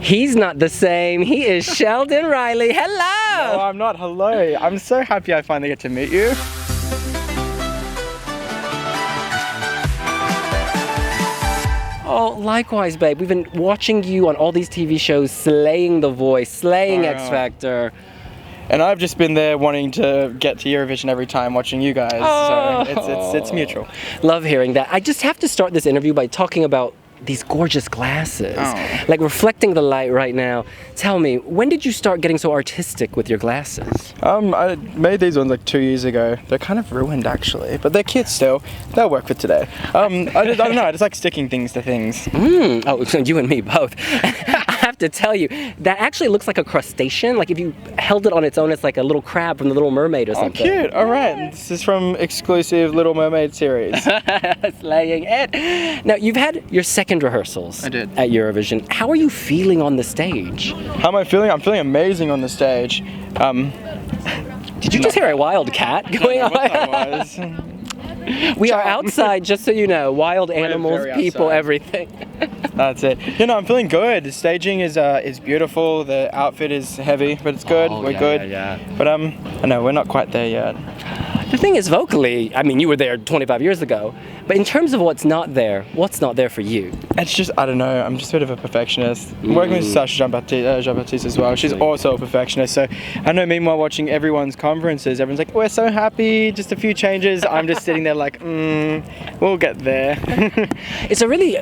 He's not the same. He is Sheldon Riley. Hello! No, I'm not. Hello. I'm so happy I finally get to meet you. Oh, likewise, babe. We've been watching you on all these TV shows, slaying The Voice, slaying X Factor. And I've just been there wanting to get to Eurovision every time watching you guys. Oh. So it's mutual. Love hearing that. I just have to start this interview by talking about these gorgeous glasses. Like reflecting the light right now. Tell me, when did you start getting so artistic with your glasses? I made these ones like 2 years ago. They're kind of ruined actually, but they're cute still. They'll work for today. I don't know, I just like sticking things to things. Oh, you and me both. I have to tell you, that actually looks like a crustacean. Like if you held it on its own, it's like a little crab from The Little Mermaid or something. Oh, cute. All right. This is from exclusive Little Mermaid series. Slaying it. Now, you've had your second rehearsals. I did. At Eurovision. How are you feeling on the stage? How am I feeling? I'm feeling amazing on the stage. Did you just hear a wild cat going on? That was. We are outside, just so you know. Wild animals, people, outside. Everything. That's it. You know, I'm feeling good. The staging is beautiful. The outfit is heavy, but it's good. We're good. Yeah. But I know we're not quite there yet. The thing is, vocally, I mean, you were there 25 years ago, but in terms of what's not there for you? It's just, I don't know, I'm just a bit of a perfectionist. I'm working with Sasha Jean-Baptiste as well. She's also a perfectionist. So I know, meanwhile, watching everyone's conferences, everyone's like, we're so happy, just a few changes. I'm just sitting there like, we'll get there. It's a really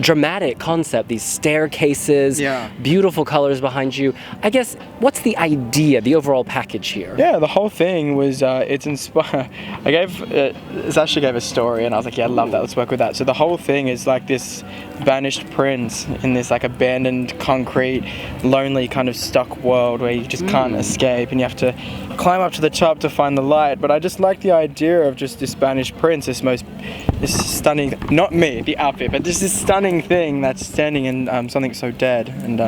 dramatic concept, these staircases, beautiful colors behind you. I guess, what's the idea, the overall package here? Yeah, the whole thing was, it's inspired. Sasha gave a story and I was like, yeah, I love that, let's work with that. So the whole thing is like this banished prince in this like abandoned, concrete, lonely kind of stuck world where you just can't escape and you have to climb up to the top to find the light. But I just like the idea of just this banished prince, this stunning, not me, the outfit, but just this stunning thing that's standing in something so dead. And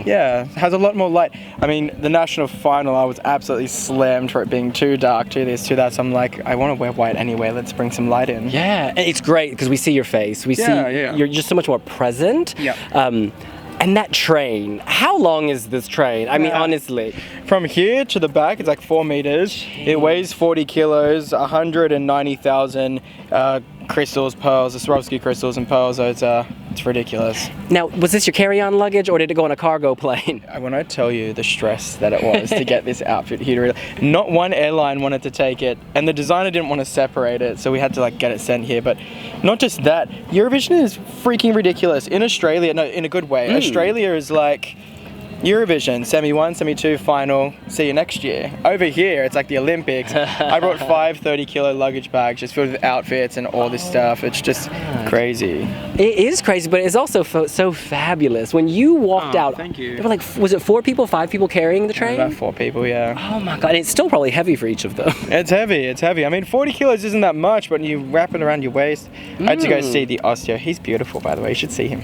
yeah, it has a lot more light. I mean, the national final, I was absolutely slammed for it being too dark, too this, too that. So I'm like, I want to wear white anyway. Let's bring some light in. Yeah, and it's great because we see your face. We see you're just so much more present. Yeah. And that train, how long is this train? I mean, honestly. From here to the back, it's like 4 meters. Jeez. It weighs 40 kilos, 190,000 crystals, pearls, the Swarovski crystals and pearls. So it's ridiculous. Now, was this your carry-on luggage or did it go on a cargo plane? When I tell you the stress that it was to get this outfit here, not one airline wanted to take it, and the designer didn't want to separate it, so we had to like get it sent here. But not just that, Eurovision is freaking ridiculous. In Australia, no, in a good way. Australia is like Eurovision, semi-1, semi-2, final, see you next year. Over here, it's like the Olympics. I brought 5 30-kilo luggage bags just filled with outfits and all this stuff. It's just crazy. It is crazy, but it's also so fabulous. When you walked out, thank you. There were like, was it 4 people, 5 people carrying the train? About 4 people, yeah. Oh my God, and it's still probably heavy for each of them. It's heavy. I mean, 40 kilos isn't that much, but you wrap it around your waist. I had to go see the osteo. He's beautiful, by the way. You should see him.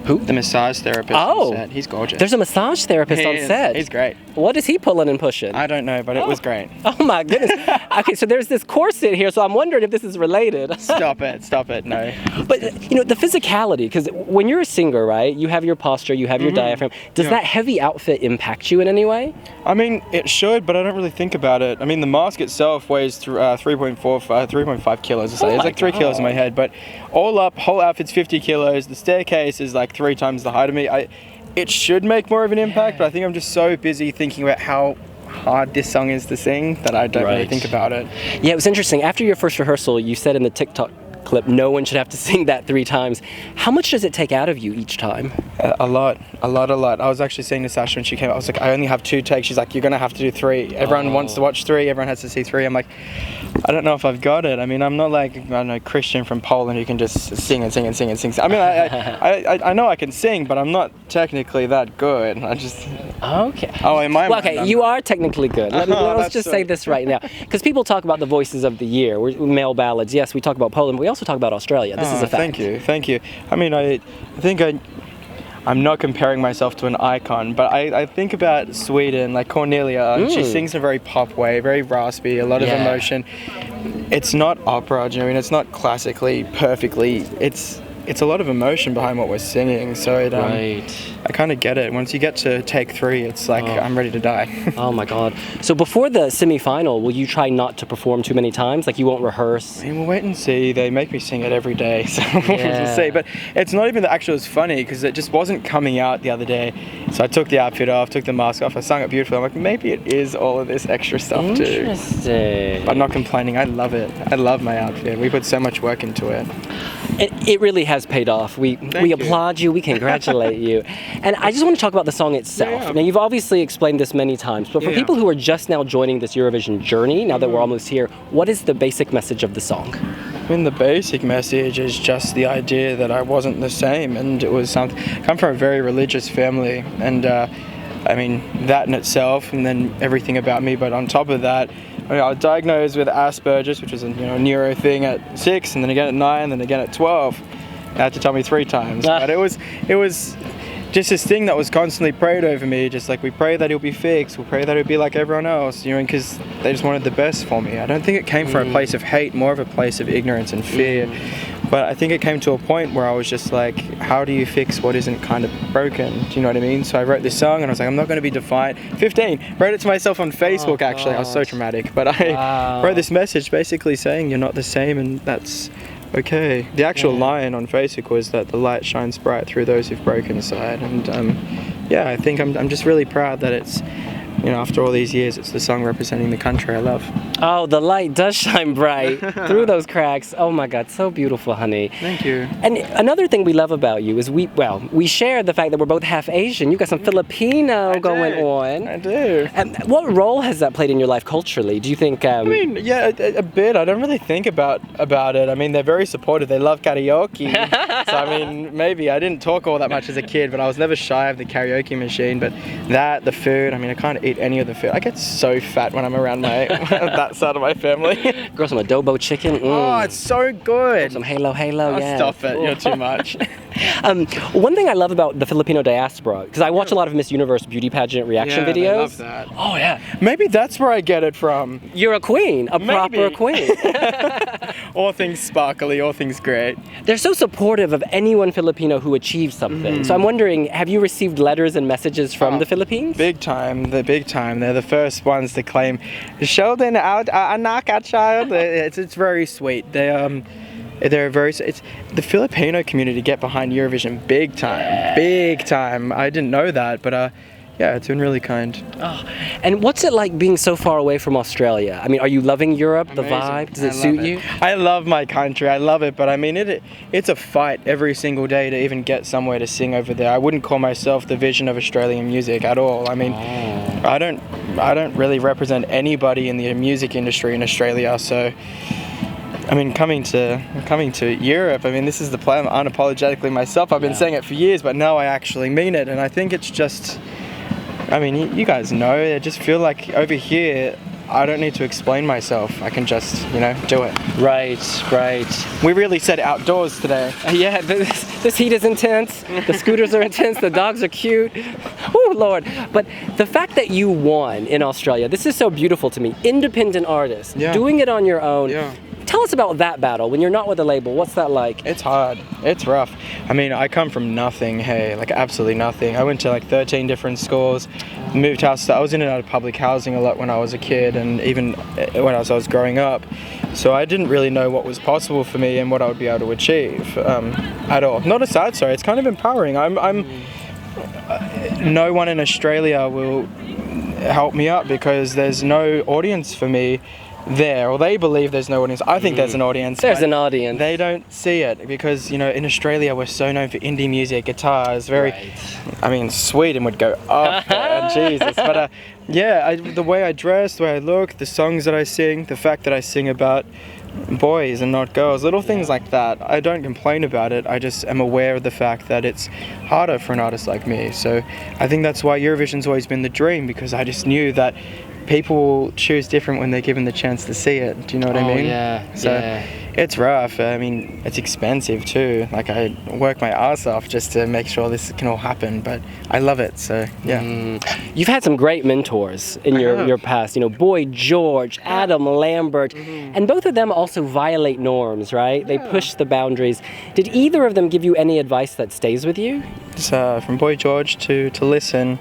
Who? The massage therapist on set. He's gorgeous. There's a massage therapist on set. He's great. What is he pulling and pushing? I don't know, but it was great. Oh my goodness. Okay, so there's this corset here, so I'm wondering if this is related. Stop it, no. But, you know, the physicality, because when you're a singer, right, you have your posture, you have your diaphragm. Does that heavy outfit impact you in any way? I mean, it should, but I don't really think about it. I mean, the mask itself weighs 3.5 kilos, it's like 3 kilos in my head, but all up, whole outfit's 50 kilos. The staircase is like 3 times the height of me. It should make more of an impact, but I think I'm just so busy thinking about how hard this song is to sing that I don't really think about it. Yeah, it was interesting. After your first rehearsal, you said in the TikTok clip, no one should have to sing that 3 times. How much does it take out of you each time? A lot. I was actually saying to Sasha when she came out, I was like, I only have 2 takes. She's like, you're going to have to do 3. Everyone wants to watch 3. Everyone has to see 3. I'm like, I don't know if I've got it. I mean, I'm not like, I don't know, Christian from Poland who can just sing and sing and sing and sing. I mean, I know I can sing, but I'm not technically that good. I just... Okay. Oh, in my mind, okay, you are technically good. Let's just say this right now. Because people talk about the voices of the year, male ballads. Yes, we talk about Poland, but we also talk about Australia. This is a fact. Thank you. I mean, I think I'm not comparing myself to an icon, but I think about Sweden, like Cornelia, and she sings in a very pop way, very raspy, a lot of emotion. It's not opera, do you know what I mean? It's not classically, perfectly, it's it's a lot of emotion behind what we're singing. So I kind of get it. Once you get to take 3, it's like I'm ready to die. Oh my God. So before the semi-final, will you try not to perform too many times? Like you won't rehearse? I mean, we'll wait and see. They make me sing it every day, so we'll see. But it's not even that actually was funny because it just wasn't coming out the other day. So I took the outfit off, took the mask off, I sung it beautifully. I'm like, maybe it is all of this extra stuff too. Interesting. But I'm not complaining. I love it. I love my outfit. We put so much work into it. It really has paid off. We applaud you. We congratulate you. And I just want to talk about the song itself. Yeah. Now, you've obviously explained this many times, but for people who are just now joining this Eurovision journey, now that we're almost here, what is the basic message of the song? I mean, the basic message is just the idea that I wasn't the same, and it was something. I come from a very religious family, and I mean that in itself, and then everything about me. But on top of that, I was diagnosed with Asperger's, which is a neuro thing at 6, and then again at 9, and then again at 12. They had to tell me 3 times, but it was just this thing that was constantly prayed over me. Just like we pray that he'll be fixed, we'll pray that he'll be like everyone else, because they just wanted the best for me. I don't think it came from a place of hate, more of a place of ignorance and fear. But I think it came to a point where I was just like, how do you fix what isn't kind of broken? Do you know what I mean? So I wrote this song and I was like, I'm not going to be defiant. 15, wrote it to myself on Facebook actually. I was so traumatic. But I wrote this message basically saying you're not the same, and that's okay. The actual line on Facebook was that the light shines bright through those who've broken aside. And I think I'm just really proud that it's, after all these years, it's the song representing the country I love. Oh, the light does shine bright through those cracks. Oh my God, so beautiful, honey. Thank you. And another thing we love about you is we share the fact that we're both half Asian. You got some Filipino going on. I do. And what role has that played in your life culturally? Do you think? I mean, yeah, a bit. I don't really think about it. I mean, they're very supportive. They love karaoke. So I mean, maybe I didn't talk all that much as a kid, but I was never shy of the karaoke machine. But the food. I mean, I can't eat any of the food. I get so fat when I'm around that side of my family. Girl, some adobo chicken. Oh, it's so good. Some halo, yeah. Stop it, you're too much. One thing I love about the Filipino diaspora, because I watch a lot of Miss Universe beauty pageant reaction videos. I love that. Oh yeah. Maybe that's where I get it from. You're a queen, proper queen. All things sparkly, all things great. They're so supportive of anyone Filipino who achieves something. So I'm wondering, have you received letters and messages from the Philippines? Big time. They're the first ones to claim Sheldon anak at child. It's very sweet. They're the Filipino community get behind Eurovision big time. I didn't know that, but it's been really kind. Oh, and what's it like being so far away from Australia? I mean, are you loving Europe, the vibe? Does it suit you? I love my country, I love it, but I mean, it's a fight every single day to even get somewhere to sing over there. I wouldn't call myself the vision of Australian music at all. I mean, I don't really represent anybody in the music industry in Australia, so I mean, coming to Europe, I mean, this is the plan unapologetically myself. I've been saying it for years, but now I actually mean it, and I think it's just, I mean, you guys know, I just feel like over here, I don't need to explain myself. I can just, do it. Right. We really said outdoors today. Yeah, this heat is intense. The scooters are intense. The dogs are cute. Oh, Lord. But the fact that you won in Australia, this is so beautiful to me. Independent artist, doing it on your own. Yeah. Tell us about that battle. When you're not with a label, what's that like? It's hard. It's rough. I mean, I come from nothing, like absolutely nothing. I went to like 13 different schools, moved house. I was in and out of public housing a lot when I was a kid, and even when I was growing up. So I didn't really know what was possible for me and what I would be able to achieve at all. Not a sad story. It's kind of empowering. No one in Australia will help me up because there's no audience for me there, or they believe there's no audience. I think there's an audience. There's an audience. They don't see it because, in Australia we're so known for indie music, guitars, I mean, Sweden would go up there, Jesus. But the way I dress, the way I look, the songs that I sing, the fact that I sing about boys and not girls, little things like that. I don't complain about it. I just am aware of the fact that it's harder for an artist like me. So I think that's why Eurovision's always been the dream, because I just knew that people will choose different when they're given the chance to see it. Do you know what I mean? Yeah. So it's rough. I mean, it's expensive too. Like, I work my ass off just to make sure this can all happen, but I love it. So yeah. You've had some great mentors in your past. You know, boy George, Adam Lambert, and both of them also violate norms, right? They push the boundaries. Did either of them give you any advice that stays with you? So from boy George to listen.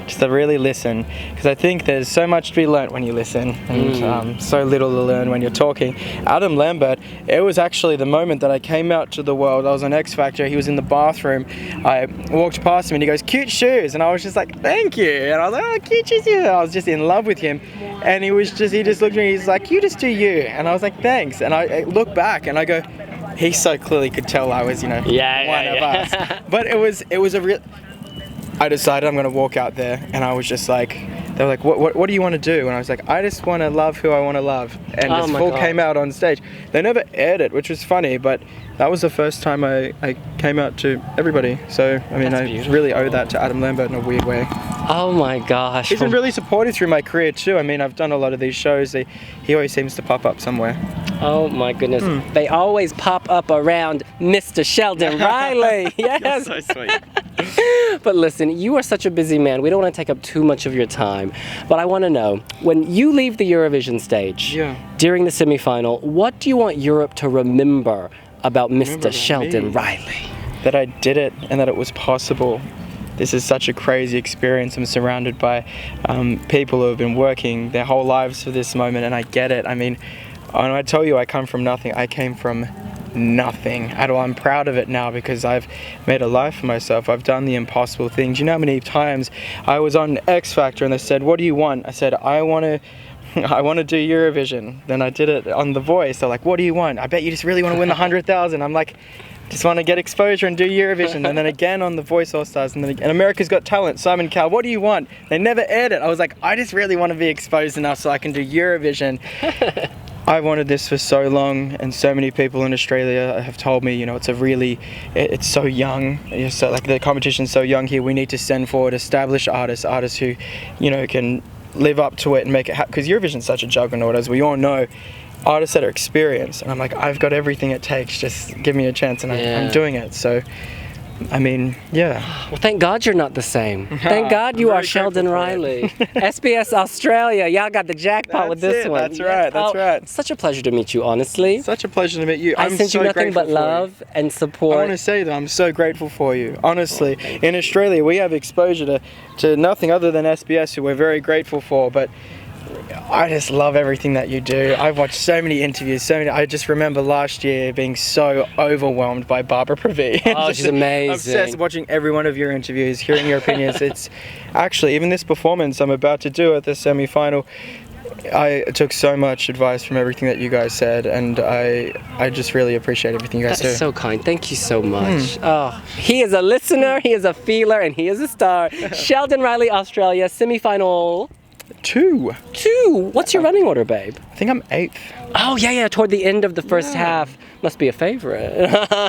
Just to really listen, because I think there's so much to be learnt when you listen, and so little to learn when you're talking. Adam Lambert, it was actually the moment that I came out to the world. I was on X Factor, he was in the bathroom, I walked past him and he goes, "Cute shoes," and I was just like, "Thank you," and I was like, "Oh, cute shoes," yeah. I was just in love with him, and he just looked at me, he's like, "You just do you," and I was like, "Thanks," and I look back and I go, he so clearly could tell I was, one of us. But it was a real... I decided I'm going to walk out there, and I was just like, they were like, what do you want to do? And I was like, I just want to love who I want to love. And this full came out on stage. They never aired it, which was funny, but that was the first time I came out to everybody. So, I mean, I really owe that to Adam Lambert in a weird way. Oh my gosh. He's been really supportive through my career too. I mean, I've done a lot of these shows. He always seems to pop up somewhere. Oh my goodness. They always pop up around Mr. Sheldon Riley. Yes. You're so sweet. But listen, you are such a busy man. We don't want to take up too much of your time. But I want to know, when you leave the Eurovision stage during the semifinal, what do you want Europe to remember about Mr. Sheldon Riley? That I did it and that it was possible. This is such a crazy experience. I'm surrounded by people who have been working their whole lives for this moment, and I get it. I mean, when I tell you I come from nothing, I came from nothing at all. I'm proud of it now because I've made a life for myself. I've done the impossible things. You know how many times I was on X Factor and they said, "What do you want?" I said, I want to do Eurovision. Then I did it on The Voice. They're like, "What do you want?" "I bet you just really want to win the 100,000. I'm like, just want to get exposure and do Eurovision. And then again on The Voice All Stars, and then again, America's Got Talent, Simon Cowell, "What do you want?" They never aired it. I was like, I just really want to be exposed enough so I can do Eurovision. I wanted this for so long, and so many people in Australia have told me, it's so young, so like the competition's so young here, we need to send forward established artists who, can live up to it and make it happen, because Eurovision's such a juggernaut, as we all know. Artists that are experienced, and I'm like, I've got everything it takes, just give me a chance, and I'm doing it. So I mean, yeah. Well, thank God you're not the same. Thank God you are Sheldon Riley. SBS Australia, y'all got the jackpot with this one. That's right, that's right. Such a pleasure to meet you, honestly. Such a pleasure to meet you. I send you nothing but love and support. I want to say that I'm so grateful for you. Honestly, in Australia, we have exposure to nothing other than SBS, who we're very grateful for, but I just love everything that you do. I've watched so many interviews, I just remember last year being so overwhelmed by Barbara Pravi. Oh, she's amazing. Obsessed watching every one of your interviews, hearing your opinions. It's actually, even this performance I'm about to do at the semi-final, I took so much advice from everything that you guys said, and I just really appreciate everything you guys do. That's so kind. Thank you so much. Oh, he is a listener, he is a feeler, and he is a star. Sheldon Riley, Australia, semi-final... Two. What's your running order, babe? I think I'm 8th. Oh, yeah, toward the end of the first half. Must be a favorite.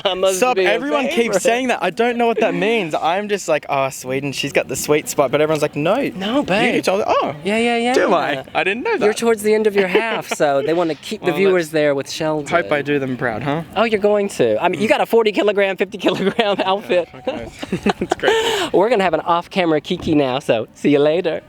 Everyone keeps saying that. I don't know what that means. I'm just like, oh, Sweden, she's got the sweet spot. But everyone's like, no. No, babe. You told Yeah. Do I? I didn't know that. You're towards the end of your half, so they want to keep the viewers there with Sheldon. Hope I do them proud, huh? Oh, you're going to. I mean, you got a 40 kilogram, 50 kilogram outfit. That's great. We're going to have an off-camera kiki now, so see you later.